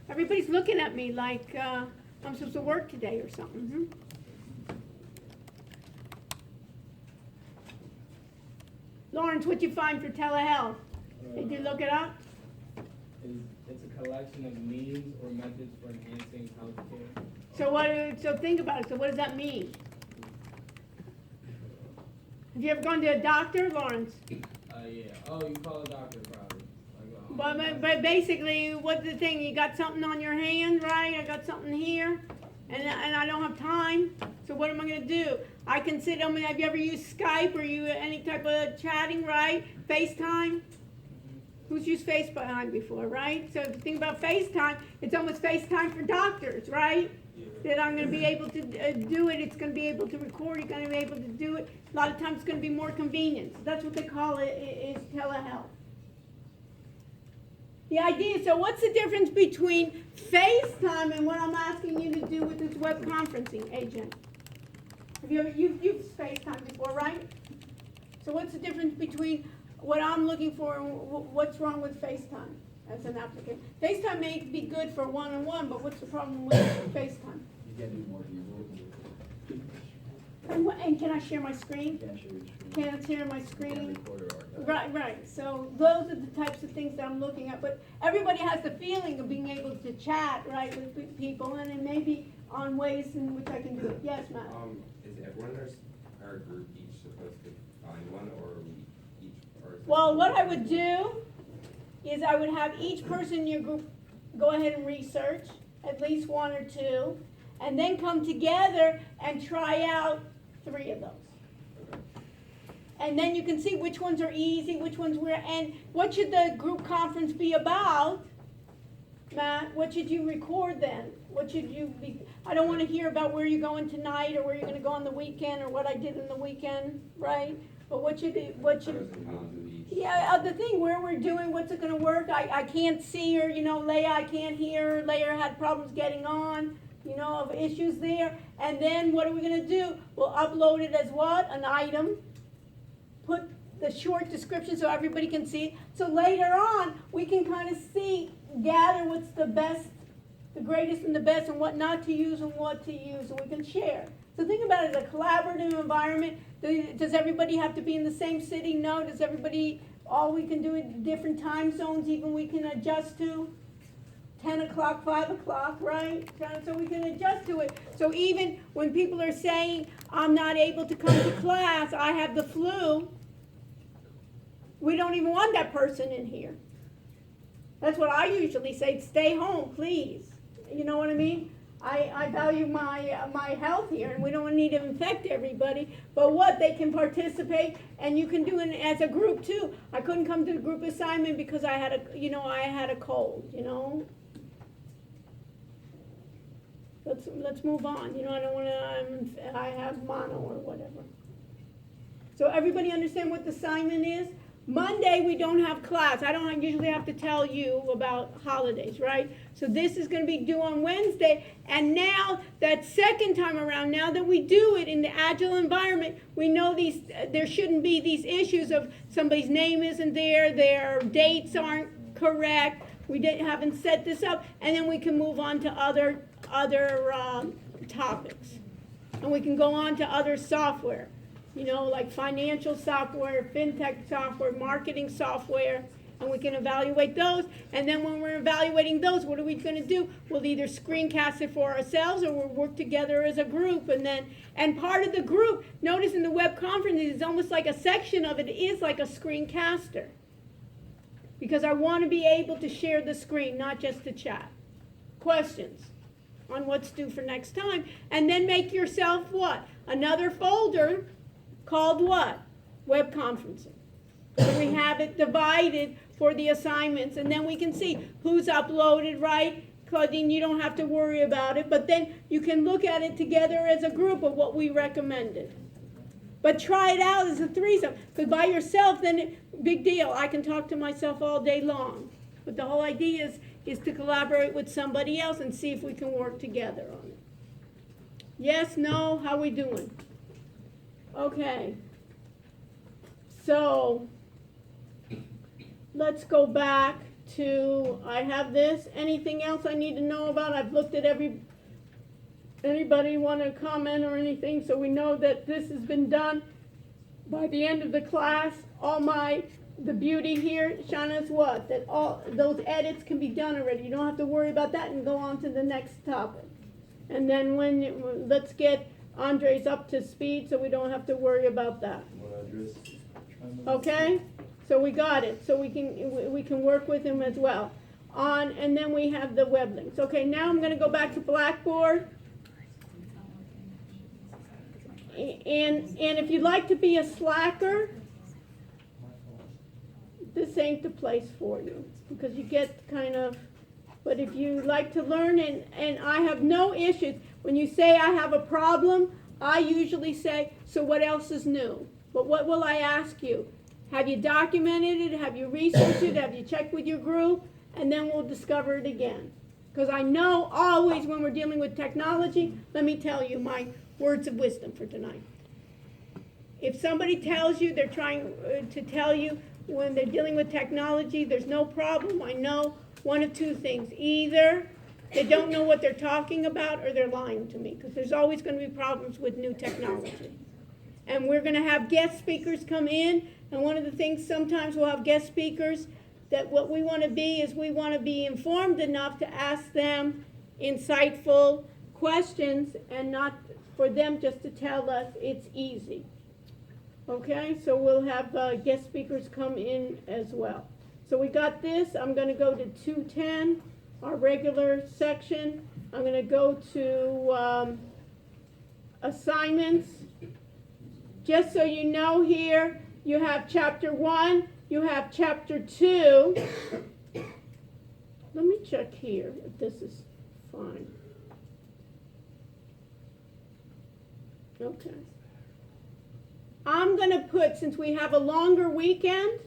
Everybody's looking at me like I'm supposed to work today or something. Lawrence, what'd you find for telehealth? Did you look it up? It's a collection of means or methods for enhancing healthcare. So think about it. So what does that mean? Have you ever gone to a doctor, Lawrence? Yeah. Oh, you call a doctor probably. But basically, what's the thing? You got something on your hand, right? I got something here, and I don't have time. So what am I gonna do? I can sit. Have you ever used Skype or any type of chatting, right? FaceTime. Who's used FaceTime before, right? So if you think about FaceTime, it's almost FaceTime for doctors, right? That I'm going to be able to do it. It's going to be able to record. You're going to be able to do it. A lot of times it's going to be more convenient. So that's what they call it, is telehealth. The idea, so what's the difference between FaceTime and what I'm asking you to do with this web conferencing agent? Have you ever, you've used FaceTime before, right? So what's the difference between what I'm looking for and what's wrong with FaceTime as an applicant? FaceTime may be good for one-on-one, but what's the problem with FaceTime? You can do more people. And can I share my screen? Can't share your screen. Can I share my Can't screen? record or archive. Right. So those are the types of things that I'm looking at. But everybody has the feeling of being able to chat, right, with people, and it may be on ways in which I can do it. Yes, Matt? Is everyone in our group each supposed to find one, or are we each person? Well, what I would do is I would have each person in your group go ahead and research, at least one or two, and then come together and try out 3 of those. And then you can see which ones are easy, which ones were, and what should the group conference be about? Matt, what should you record then? What should you be, I don't want to hear about where you're going tonight or where you're going to go on the weekend or what I did in the weekend, right? But what should, Pros and cons of each. yeah, the thing where we're doing, what's it gonna work? I can't see her, Leah, I can't hear her. Leah had problems getting on, of issues there. And then what are we gonna do? We'll upload it as what? An item. Put the short description so everybody can see it. So later on, we can kind of gather what's the best, the greatest and the best, and what not to use and what to use, and we can share. So think about it as a collaborative environment. Does everybody have to be in the same city? No. Does everybody, all we can do is different time zones, even we can adjust to 10 o'clock, 5 o'clock, right? So we can adjust to it. So even when people are saying, I'm not able to come to class, I have the flu, we don't even want that person in here. That's what I usually say, stay home, please. You know what I mean? I value my health here, and we don't need to infect everybody. But what, they can participate, and you can do it as a group too. I couldn't come to the group assignment because I had a cold. Let's move on. I don't want to. I have mono or whatever. So everybody understand what the assignment is? Monday, we don't have class. I don't usually have to tell you about holidays, right? So this is going to be due on Wednesday. And now, that second time around, now that we do it in the Agile environment, we know there shouldn't be these issues of somebody's name isn't there, their dates aren't correct. haven't set this up, and then we can move on to other topics. And we can go on to other software, like financial software, fintech software, marketing software, and we can evaluate those. And then when we're evaluating those, what are we going to do? We'll either screencast it for ourselves or we'll work together as a group. And part of the group, notice in the web conference, it's almost like a section of it is like a screencaster. Because I want to be able to share the screen, not just the chat. Questions on what's due for next time. And then make yourself what? Another folder called what? Web conferencing. So we have it divided for the assignments, and then we can see who's uploaded, right? Claudine, you don't have to worry about it, but then you can look at it together as a group of what we recommended. But try it out as a threesome, because by yourself, then big deal. I can talk to myself all day long. But the whole idea is to collaborate with somebody else and see if we can work together on it. Yes, no, how we doing? Okay. So, let's go back to, I have this. Anything else I need to know about? I've looked at anybody want to comment or anything, so we know that this has been done. By the end of the class, the beauty here, Shauna, is what? That all those edits can be done already. You don't have to worry about that and go on to the next topic. And then let's get Andres up to speed so we don't have to worry about that. Okay? So we got it. So we can work with him as well. And then we have the web links. Okay, now I'm going to go back to Blackboard. And if you'd like to be a slacker, this ain't the place for you, because you get but if you like to learn, and I have no issues, when you say I have a problem, I usually say, so what else is new? But what will I ask you? Have you documented it? Have you researched it? Have you checked with your group? And then we'll discover it again. Because I know always when we're dealing with technology, let me tell you my words of wisdom for tonight. If somebody tells you they're trying to tell you when they're dealing with technology, there's no problem, I know one of two things. Either they don't know what they're talking about or they're lying to me, because there's always going to be problems with new technology. And we're going to have guest speakers come in, and one of the things sometimes we'll have guest speakers that what we want to be is we want to be informed enough to ask them insightful questions and not for them just to tell us it's easy. Okay, so we'll have guest speakers come in as well. So we got this. I'm going to go to 210, our regular section. I'm going to go to assignments. Just so you know here, you have chapter 1, you have chapter 2. Let me check here if this is fine. Okay. I'm going to put, since we have a longer weekend,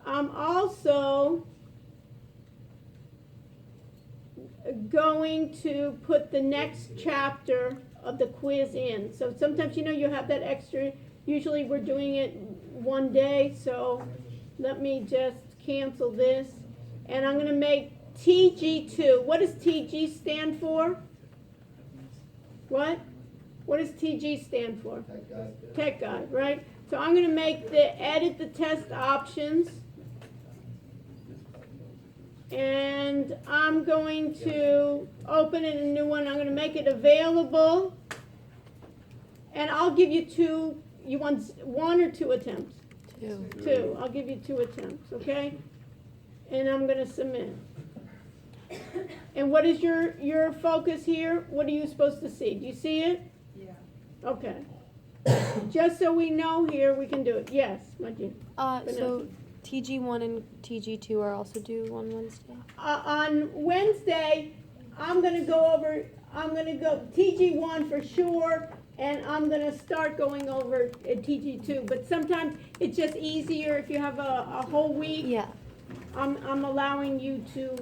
I'm also going to put the next chapter of the quiz in. So sometimes, you have that extra, usually we're doing it one day, so let me just cancel this. And I'm going to make TG2. What does TG stand for? What? What does TG stand for? Tech guide. Tech guide, right? So I'm going to edit the test options. And I'm going to open it a new one. I'm going to make it available. And I'll give you two. You want one or two attempts? Two. I'll give you 2 attempts, okay? And I'm going to submit. And what is your focus here? What are you supposed to see? Do you see it? Yeah. Okay. Just so we know here, we can do it. Yes, Maggie. So TG1 and TG2 are also due on Wednesday? On Wednesday, I'm going to go TG1 for sure, and I'm going to start going over TG2. But sometimes it's just easier if you have a whole week. Yeah. I'm allowing you to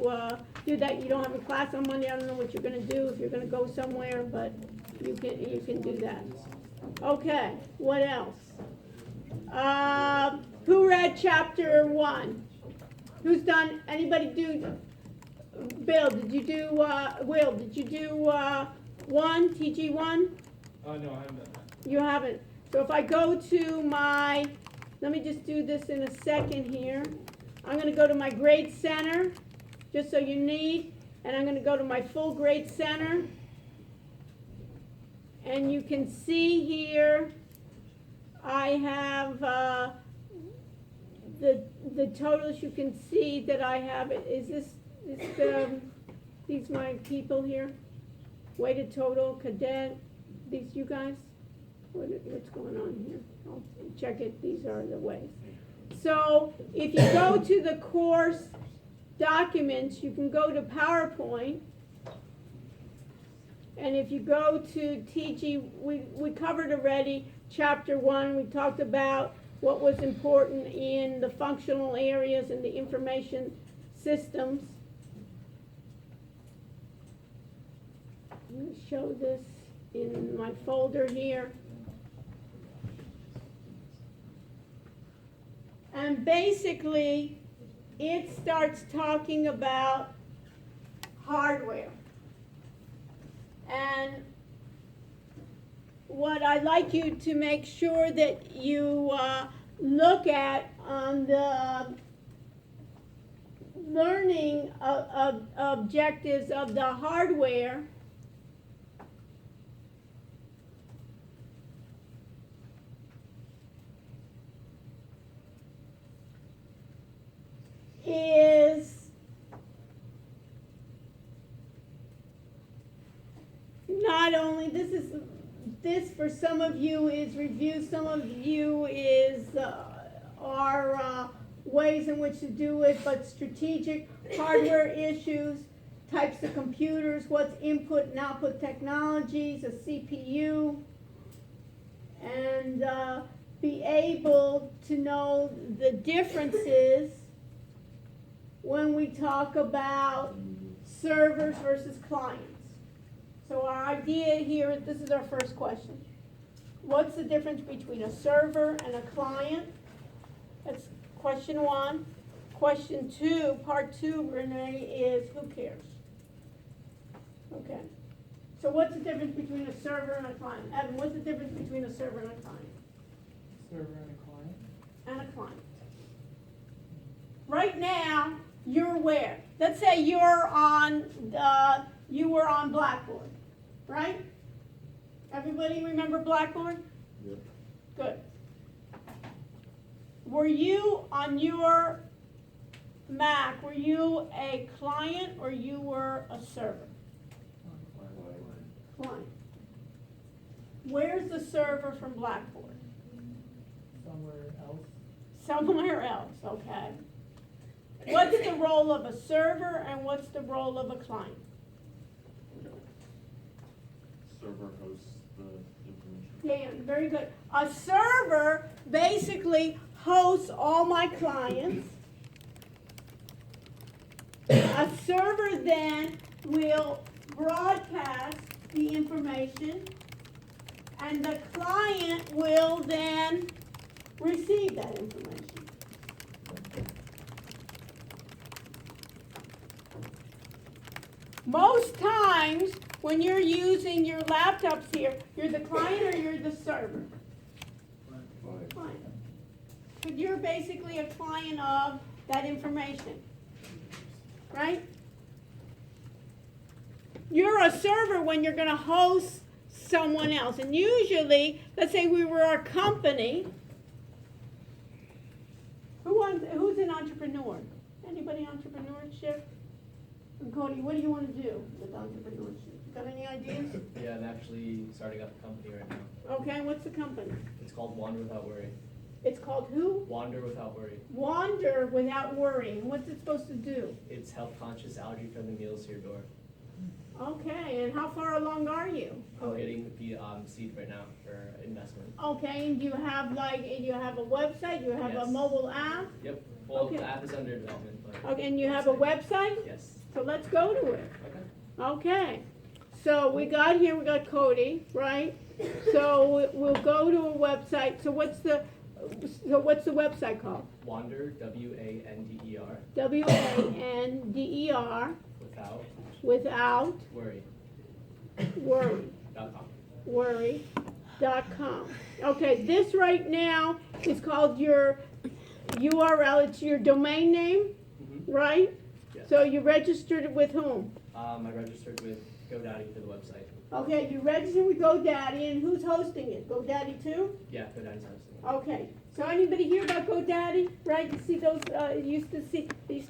do that. You don't have a class on Monday. I don't know what you're going to do, if you're going to go somewhere, but you can do that. Okay, what else? Who read chapter 1? Who's done, anybody do, Bill, did you do, Will, did you do, one, TG one? Oh, no, I haven't done that. You haven't. So if I go to my, let me just do this in a second here. I'm gonna go to my grade center, just so you need, and I'm gonna go to my full grade center. And you can see here, I have, the totals you can see that I have, is these my people here? Weighted total, cadet, these you guys? What's going on here? I'll check it, these are the ways. So if you go to the course documents, you can go to PowerPoint. And if you go to TG, we covered already chapter 1, we talked about what was important in the functional areas and the information systems. I'm going to show this in my folder here. And basically, it starts talking about hardware. And what I'd like you to make sure that you look at on the learning objectives of the hardware is not only, this for some of you is review, some of you is are ways in which to do it, but strategic hardware issues, types of computers, what's input and output technologies, a CPU, and be able to know the differences when we talk about servers versus clients. So our idea here, this is our first question. What's the difference between a server and a client? That's question 1. Question 2, part 2, Renee, is who cares? Okay. So what's the difference between a server and a client? Evan, what's the difference between a server and a client? Server and a client. And a client. Right now, you're where? Let's say you're on you were on Blackboard, right? Everybody remember Blackboard? Yep. Good. Were you on your Mac, were you a client or you were a server? Client. Where's the server from Blackboard? Somewhere else. Somewhere else, okay. What's the role of a server and what's the role of a client? Server hosts the information. Dan, very good. A server basically hosts all my clients. A server then will broadcast the information, and the client will then receive that information. Most times, when you're using your laptops here, you're the client or you're the server? Client. But you're basically a client of that information, right? You're a server when you're going to host someone else. And usually, let's say we were a company. Who's an entrepreneur? Anybody entrepreneurship? And Cody, what do you want to do with entrepreneurship? Got any ideas? Yeah, I'm actually starting up a company right now. Okay, what's the company? It's called Wander Without Worry. It's called who? Wander Without Worry. Wander Without Worrying. What's it supposed to do? It's health-conscious, allergy-friendly meals to your door. Okay, and how far along are you? I'm getting the seed right now for investment. Okay, and do you have a website? Do you have a Yes. mobile app? Yep. Well, Okay. the app is under development, but Okay, and you have a website? yes. So let's go to it. Okay. Okay, so we got Cody, right? So we'll go to a website. So so what's the website called? Wander, W-A-N-D-E-R, WANDER without without worry, worry.com. .com. Okay, this right now is called your URL, it's your domain name, Mhm. right? Yes. So you registered it with whom? I registered with GoDaddy for the website. Okay, you registered with GoDaddy, and who's hosting it? GoDaddy too? Yeah, GoDaddy's hosting it. Okay, so anybody hear about GoDaddy, right? You see those, they used to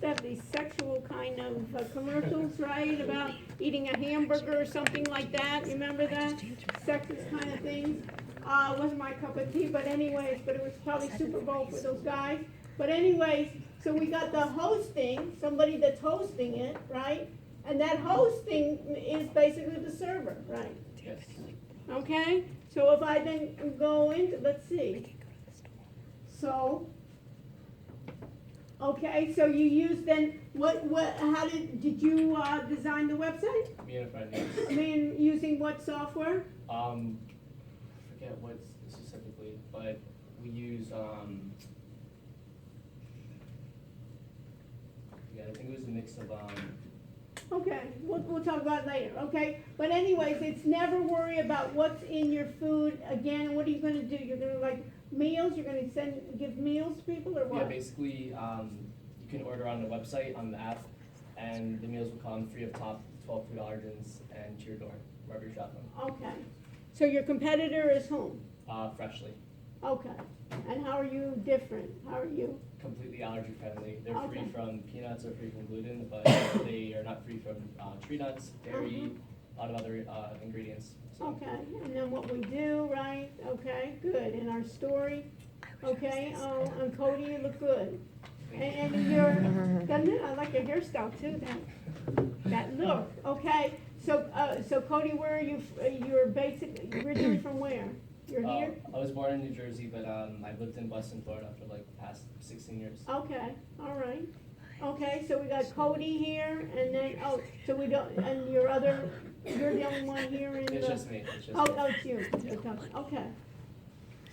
have these sexual kind of commercials, right? About eating a hamburger or something like that, remember that? Sexist kind of things. It wasn't my cup of tea, but anyways, but it was probably Super Bowl for those guys. But anyways, so we got the hosting, somebody that's hosting it, right? And that hosting is basically the server, right? Yes. Okay, so if I then go into, let's see. So, okay, so you use then, how did you, design the website? Me and a friend I used, mean, using what software? forget what specifically, but we used, yeah, I think it was a mix of, Okay, we'll talk about it later, okay? But anyways, it's never worry about what's in your food. Again, what are you gonna do? You're gonna like meals, you're gonna give meals to people or yeah, what? basically, you can order on the website, on the app, and the meals will come free of top 12 food allergens and to your door, wherever you're shopping. Okay, so your competitor is whom? Freshly, Okay, and how are you different? How are you? completely allergy friendly. They're free Okay. from peanuts or free from gluten, but they are not free from tree nuts, dairy, a lot of other ingredients. So Okay, and then what we do, right? Okay, good. And our story, okay, and Cody, you look good. And you're, I like your hairstyle too, that look, okay? So, so Cody, where are you, you're basically, originally from where? You're here? I was born in New Jersey, but I've lived in Weston, Florida for like the past 16 years. Okay, all right. Okay, so we got Cody here, and then, so we don't, and you're the only one here in the. It's just me. It's just Oh, me. it's you. Okay.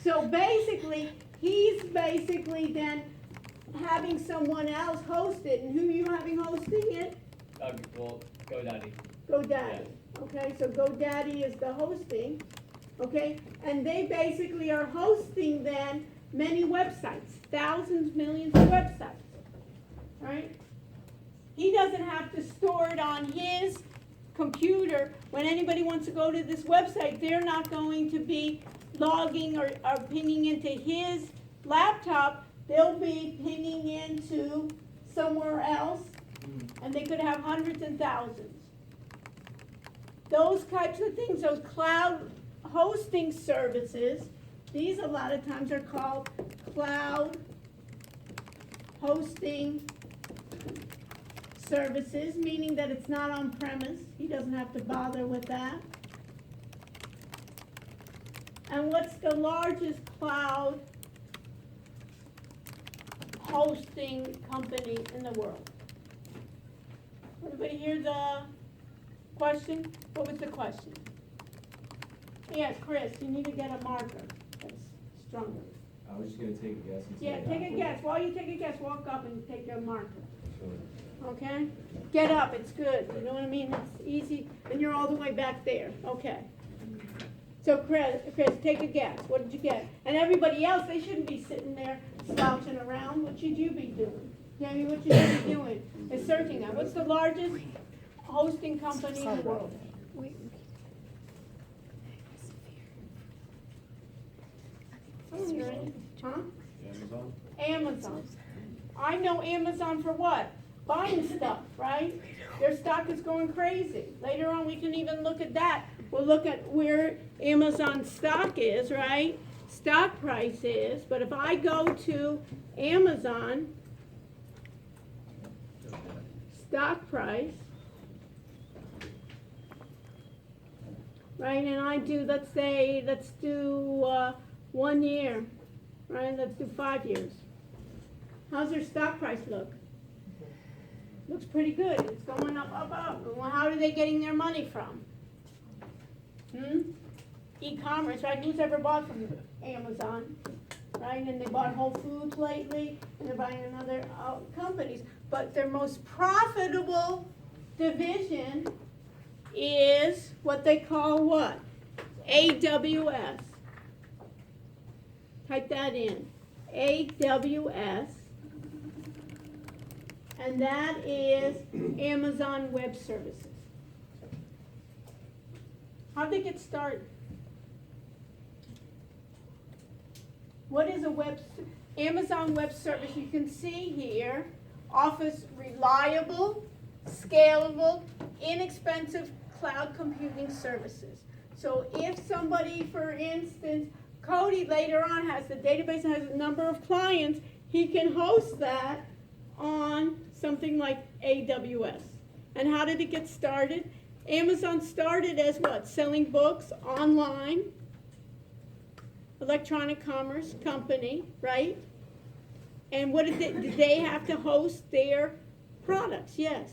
So basically, he's basically then having someone else host it, and who you having hosting it? Well, GoDaddy. GoDaddy. Okay, so GoDaddy is the hosting, okay? And they basically are hosting then many websites, thousands, millions of websites, right? He doesn't have to store it on his computer. When anybody wants to go to this website, they're not going to be logging or pinging into his laptop. They'll be pinging into somewhere else, and they could have hundreds and thousands. Those types of things, those cloud hosting services, these a lot of times are called cloud hosting services, meaning that it's not on premise. He doesn't have to bother with that. And what's the largest cloud hosting company in the world? Everybody hear the question? What was the question? Yeah, Chris, you need to get a marker that's stronger. I was just gonna take a guess and say. Yeah, take a Apple. guess. While you take a guess, walk up and take your marker. Sure. Okay? Get up, it's good. You know what I mean? It's easy, and you're all the way back there. Okay. So Chris, take a guess. What did you get? And everybody else, they shouldn't be sitting there slouching around. What should you be doing? Jamie, what should you be doing? Is searching that. What's the largest hosting company in the world? Wait. Huh? Amazon? Amazon. I know Amazon for what? Buying stuff, right? Their stock is going crazy. Later on, we can even look at that. We'll look at where Amazon stock is, right? Stock price is. But if I go to Amazon, stock price, right? And I do, let's do 1 year, right? Let's do 5 years. How's their stock price look? Looks pretty good. It's going up, up, up. Well, how are they getting their money from? E-commerce, right? Who's ever bought from Amazon? right? And they bought Whole Foods lately, and they're buying another companies. But their most profitable division is what they call what? AWS. Type that in. AWS. And that is Amazon Web Services. How'd they get started? What is a Amazon Web Service? You can see here, offers reliable, scalable, inexpensive cloud computing services. So if somebody, for instance, Cody later on has the database and has a number of clients, he can host that on something like AWS. And how did it get started? Amazon started as what? Selling books online, electronic commerce company, right? And what did they have to host their products? Yes.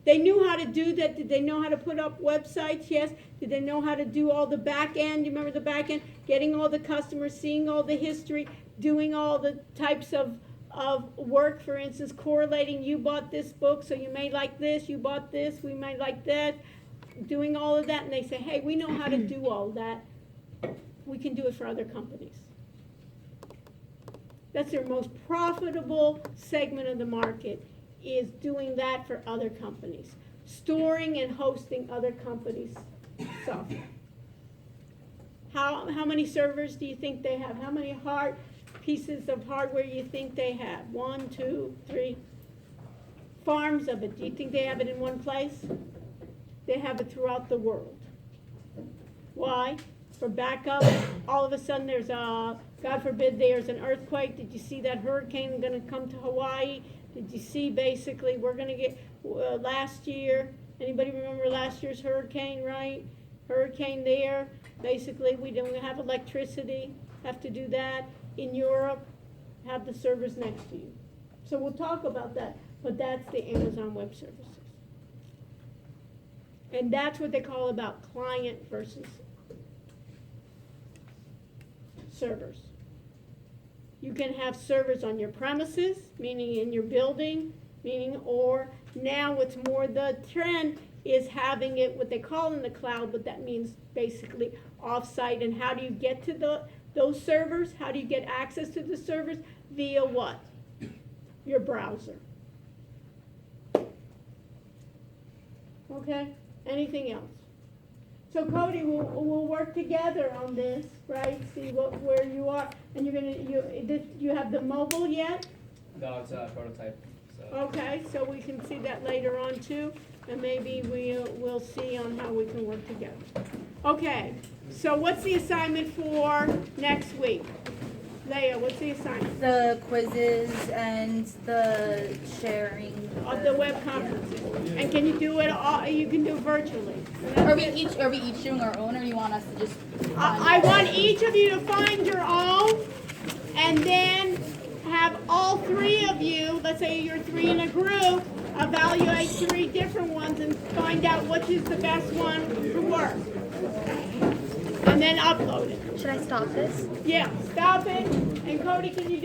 They knew how to do that. Did they know how to put up websites? Yes. Did they know how to do all the back end? You remember the back end? Getting all the customers, seeing all the history, doing all the types of work, for instance, correlating, you bought this book, so you may like this, you bought this, we might like that, doing all of that, and they say, hey, we know how to do all that. We can do it for other companies. That's their most profitable segment of the market, is doing that for other companies. Storing and hosting other companies' software. How many servers do you think they have? How many pieces of hardware you think they have? 1, 2, 3. Farms of it. Do you think they have it in one place? They have it throughout the world. Why? For backup. All of a sudden there's God forbid there's an earthquake. Did you see that hurricane going to come to Hawaii? Did you see basically we're going to get last year? Anybody remember last year's hurricane, right? Hurricane there. Basically we don't have electricity. Have to do that. In Europe, have the servers next to you. So we'll talk about that, but that's the Amazon Web Services. And that's what they call about client versus servers. You can have servers on your premises, meaning in your building, or now what's more the trend is having it what they call in the cloud, but that means basically off-site. And how do you get to those servers? How do you get access to the servers? Via what? Your browser. Okay? Anything else? So Cody, we'll work together on this, right? See where you are, and you have the mobile yet? No, it's a prototype. So. Okay, so we can see that later on too, and maybe we'll see on how we can work together. Okay, so what's the assignment for next week? Leah, what's the assignment? The quizzes and the sharing. Of the web conferences. And can you do it all, you can do it virtually. Are we each doing our own, or you want us to just? I want each of you to find your own, and then have all 3 of you, let's say you're 3 in a group, evaluate 3 different ones and find out which is the best one to work. And then upload it. Should I stop this? Yeah, stop it. And Cody, can you do